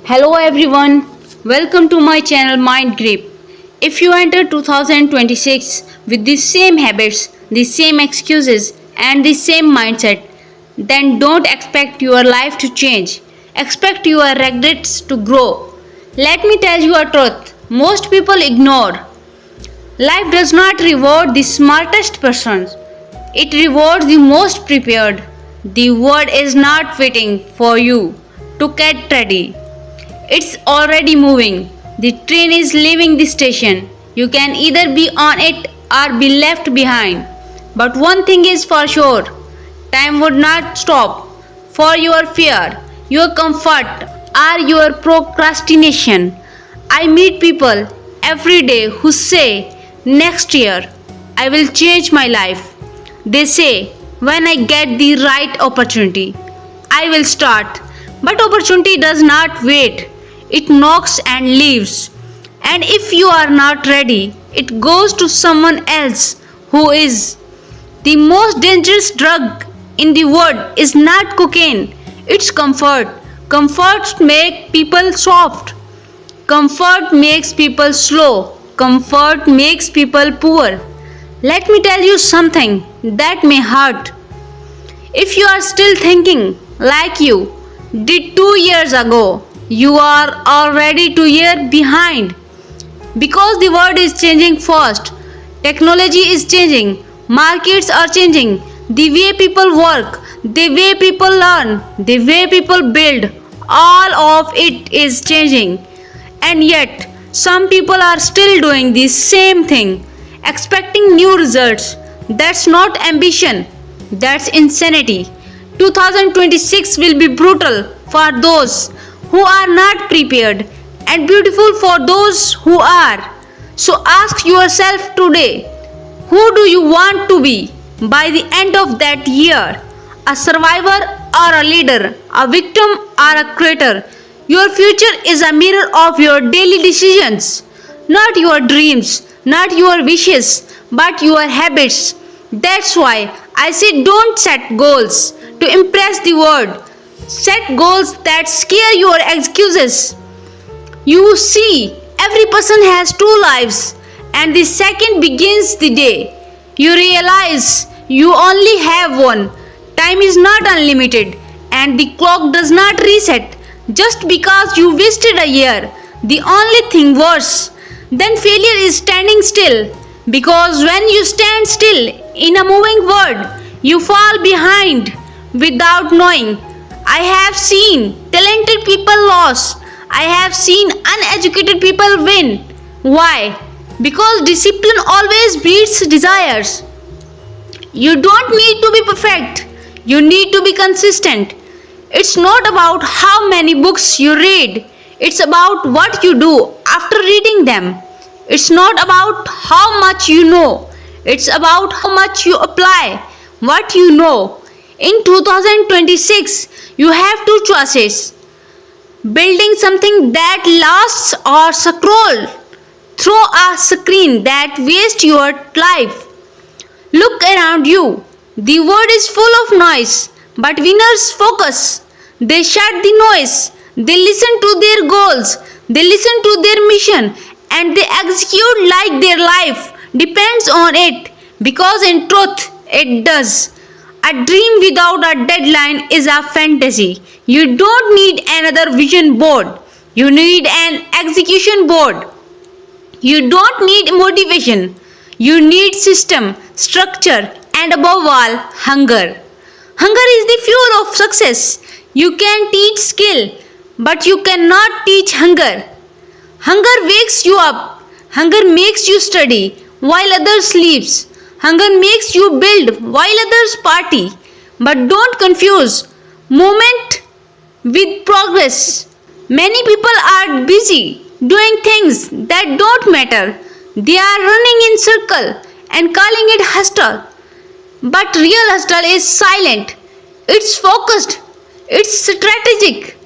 Hello everyone, welcome to my channel MindGrip. If you enter 2026 with the same habits, the same excuses, and the same mindset, then don't expect your life to change. Expect your regrets to grow. Let me tell you a truth most people ignore. Life does not reward the smartest persons, it rewards the most prepared. The world is not waiting for you to get ready. It's already moving. The train is leaving the station. You can either be on it or be left behind. But one thing is for sure time would not stop for your fear, your comfort, or your procrastination. I meet people every day who say, next year I will change my life. They say, when I get the right opportunity, I will start. But opportunity does not wait. It knocks and leaves. And if you are not ready, it goes to someone else who is. The most dangerous drug in the world is not cocaine, it's comfort. Comfort makes people soft. Comfort makes people slow. Comfort makes people poor. Let me tell you something that may hurt. If you are still thinking like you did 2 years ago, you are already 2 years behind. Because the world is changing fast, technology is changing, markets are changing, the way people work, the way people learn, the way people build, all of it is changing. And yet, some people are still doing the same thing, expecting new results. That's not ambition, that's insanity. 2026 will be brutal for those who are not prepared and beautiful for those who are. So ask yourself today, who do you want to be by the end of that year? A survivor or a leader, a victim or a creator? Your future is a mirror of your daily decisions, not your dreams, not your wishes, but your habits. That's why I say don't set goals to impress the world. Set goals that scare your excuses. You see, every person has two lives, and the second begins the day you realize you only have one. Time is not unlimited, and the clock does not reset just because you wasted a year. The only thing worse than failure is standing still, because when you stand still in a moving world, you fall behind without knowing. I have seen talented people lose. I have seen uneducated people win. Why? Because discipline always beats desires. You don't need to be perfect. You need to be consistent. It's not about how many books you read. It's about what you do after reading them. It's not about how much you know. It's about how much you apply what you know. In 2026, you have two choices. Building something that lasts or scroll through a screen that wastes your life. Look around you. The world is full of noise, but winners focus. They shut the noise. They listen to their goals. They listen to their mission and they execute like their life depends on it, because in truth it does. A dream without a deadline is a fantasy. You don't need another vision board. You need an execution board. You don't need motivation. You need system, structure, and above all, hunger. Hunger is the fuel of success. You can teach skill, but you cannot teach hunger. Hunger wakes you up. Hunger makes you study while others sleeps. Hunger makes you build while others party. But don't confuse moment with progress. Many people are busy doing things that don't matter. They are running in circle and calling it hustle. But real hustle is silent. It's focused. It's strategic.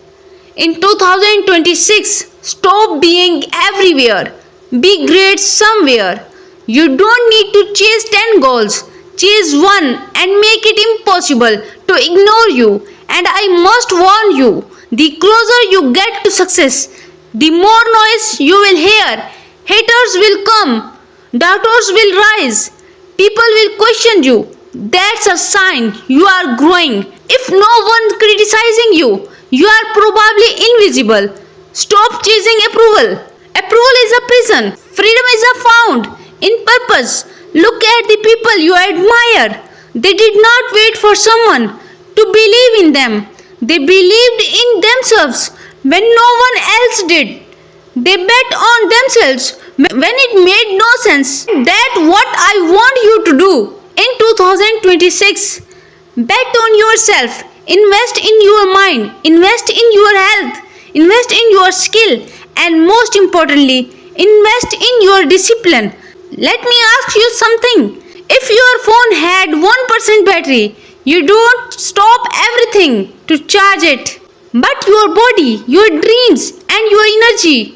In 2026, stop being everywhere. Be great somewhere. You don't need to chase 10 goals. Chase one and make it impossible to ignore you. And I must warn you, The closer you get to success, the more noise you will hear. Haters will come, doubters will rise, people will question you. That's a sign you are growing. If no one criticizing you, you are probably invisible. Stop chasing approval. Approval is a prison. Freedom is a found in purpose. Look at the people you admire. They did not wait for someone to believe in them. They believed in themselves when no one else did. They bet on themselves when it made no sense. That's what I want you to do in 2026. Bet on yourself. Invest in your mind. Invest in your health. Invest in your skill. And most importantly, invest in your discipline. Let me ask you something. If your phone had 1% battery, you don't stop everything to charge it. But your body, your dreams, and your energy,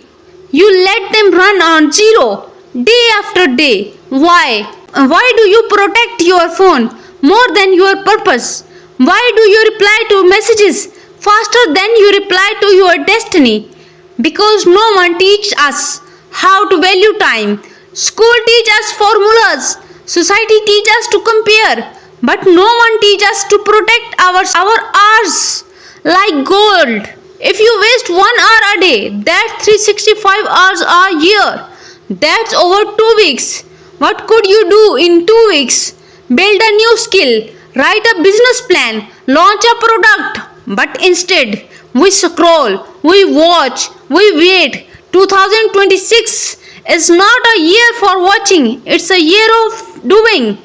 you let them run on zero day after day. Why? Why do you protect your phone more than your purpose? Why do you reply to messages faster than you reply to your destiny? Because no one teaches us how to value time. School teaches us formulas. Society teaches us to compare. But no one teaches us to protect our hours like gold. If you waste 1 hour a day, that's 365 hours a year. That's over 2 weeks. What could you do in 2 weeks? Build a new skill, write a business plan, launch a product. But instead, we scroll, we watch, we wait. 2026 is not a year for watching, it's a year of doing.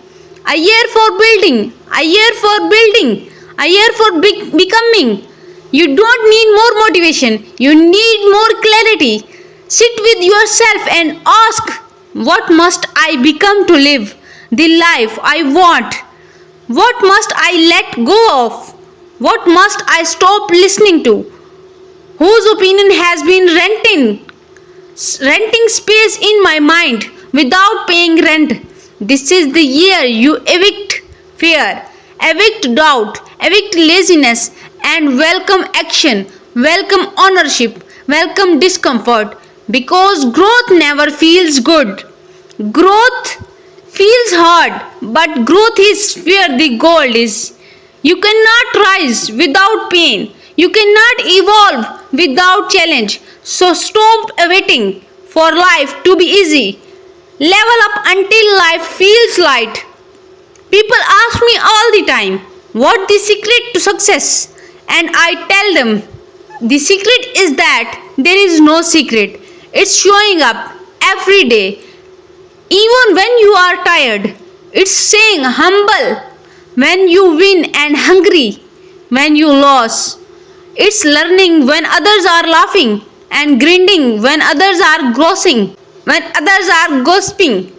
A year for building, a year for building, a year for becoming. You don't need more motivation, you need more clarity. Sit with yourself and ask, what must I become to live the life I want? What must I let go of? What must I stop listening to? Whose opinion has been renting space in my mind without paying rent? This is the year you evict fear, evict doubt, evict laziness, and welcome action, welcome ownership, welcome discomfort. Because growth never feels good. Growth feels hard, but growth is where the gold is. You cannot rise without pain. You cannot evolve without challenge. So stop waiting for life to be easy. Level up until life feels light. People ask me all the time, what the secret to success? And I tell them, the secret is that there is no secret. It's showing up every day. Even when you are tired, it's saying humble when you win and hungry when you lose. It's learning when others are laughing and grinding when others are grossing, when others are gossiping.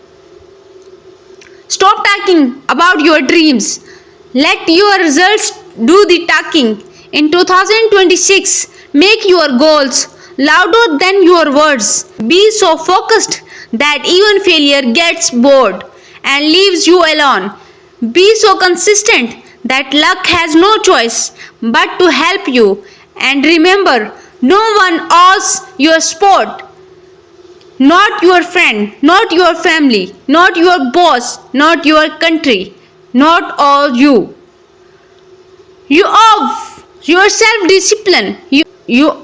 Stop talking about your dreams. Let your results do the talking. In 2026, make your goals louder than your words. Be so focused that even failure gets bored and leaves you alone. Be so consistent that luck has no choice but to help you. And remember, no one owes your sport. Not your friend, not your family, not your boss, not your country, not all you. You owe your self discipline. You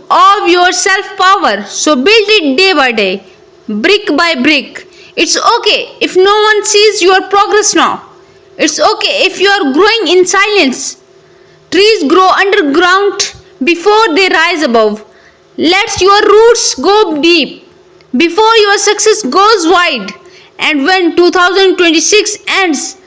owe your self power. So build it day by day, brick by brick. It's okay if no one sees your progress now. It's okay if you are growing in silence. Trees grow underground before they rise above. Let your roots go deep before your success goes wide. And when 2026 ends,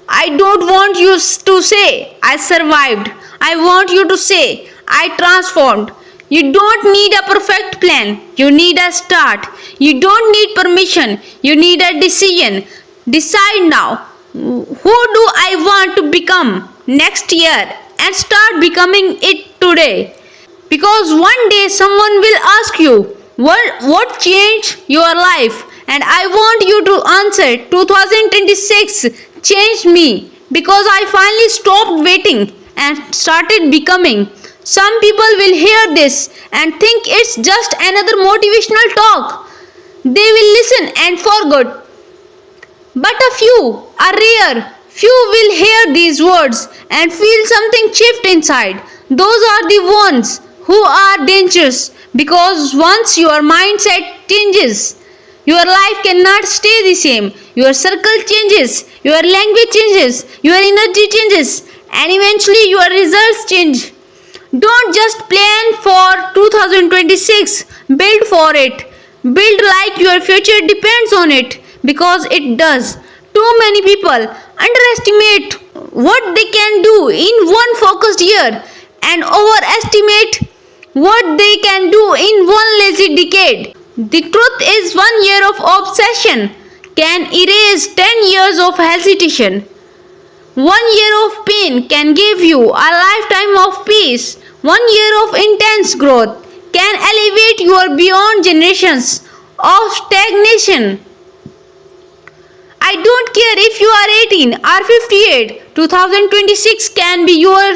I don't want you to say, I survived. I want you to say, I transformed. You don't need a perfect plan. You need a start. You don't need permission. You need a decision. Decide now. Who do I want to become next year? And start becoming it today. Because one day someone will ask you, what changed your life? And I want you to answer, 2026 changed me because I finally stopped waiting and started becoming. Some people will hear this and think it's just another motivational talk. They will listen and forget. But a few, a rare few will hear these words and feel something shift inside. Those are the ones who are dangerous because once your mindset changes, your life cannot stay the same. Your circle changes, your language changes, your energy changes, and eventually your results change. Don't just plan for 2026, build for it. Build like your future depends on it because it does. Too many people underestimate what they can do in one focused year and overestimate what they can do in one lazy decade. The truth is, 1 year of obsession can erase 10 years of hesitation. 1 year of pain can give you a lifetime of peace. 1 year of intense growth can elevate you beyond generations of stagnation. I don't care if you are 18 or 58, 2026 can be your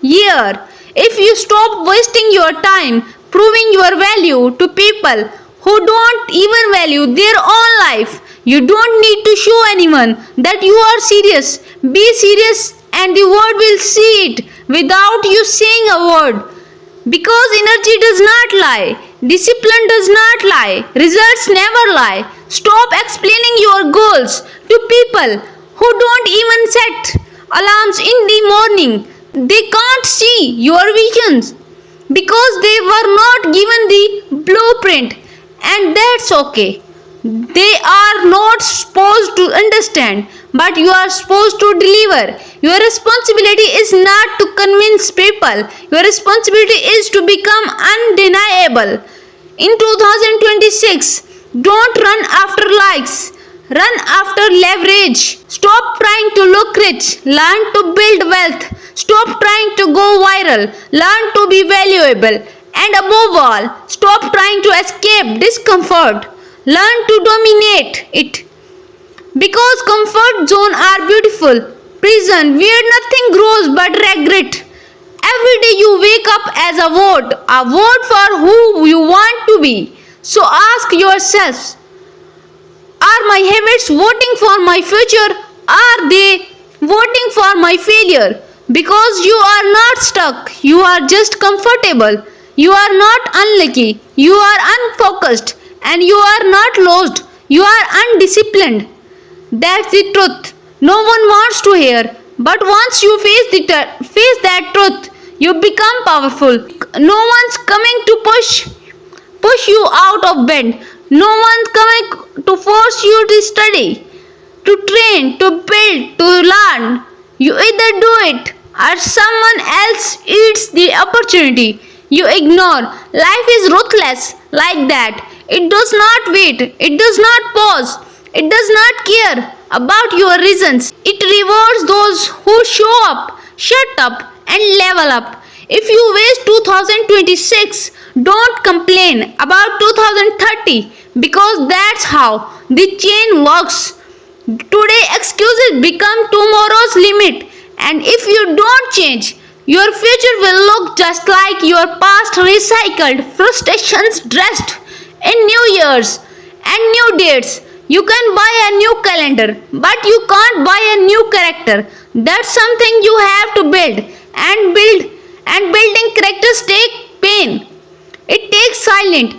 year. If you stop wasting your time proving your value to people who don't even value their own life, you don't need to show anyone that you are serious. Be serious and the world will see it without you saying a word. Because energy does not lie, discipline does not lie, results never lie. Stop explaining your goals to people who don't even set alarms in the morning. They can't see your visions because they were not given the blueprint, and that's okay. They are not supposed to understand, but you are supposed to deliver. Your responsibility is not to convince people, your responsibility is to become undeniable. In 2026, don't run after likes, run after leverage. Stop trying to look rich, learn to build wealth. Stop trying to go viral, learn to be valuable. And above all, stop trying to escape discomfort. Learn to dominate it. Because comfort zones are beautiful. Prison where nothing grows but regret. Every day you wake up as a vote for who you want to be. So ask yourselves, are my habits voting for my future? Are they voting for my failure? Because you are not stuck, you are just comfortable. You are not unlucky, you are unfocused, and you are not lost, you are undisciplined. That's the truth. No one wants to hear, but once you face that truth, you become powerful. No one's coming to push you out of bed. No one's coming to force you to study, to train, to build, to learn. You either do it or someone else eats the opportunity. You ignore. Life is ruthless like that. It does not wait. It does not pause. It does not care about your reasons. It rewards those who show up, shut up, and level up. If you waste 2026, don't complain about 2030 because that's how the chain works. Today excuses become tomorrow's limit, and if you don't change, your future will look just like your past recycled frustrations dressed in new years and new dates. You can buy a new calendar, but you can't buy a new character. That's something you have to build, and building characters take pain. It takes silence.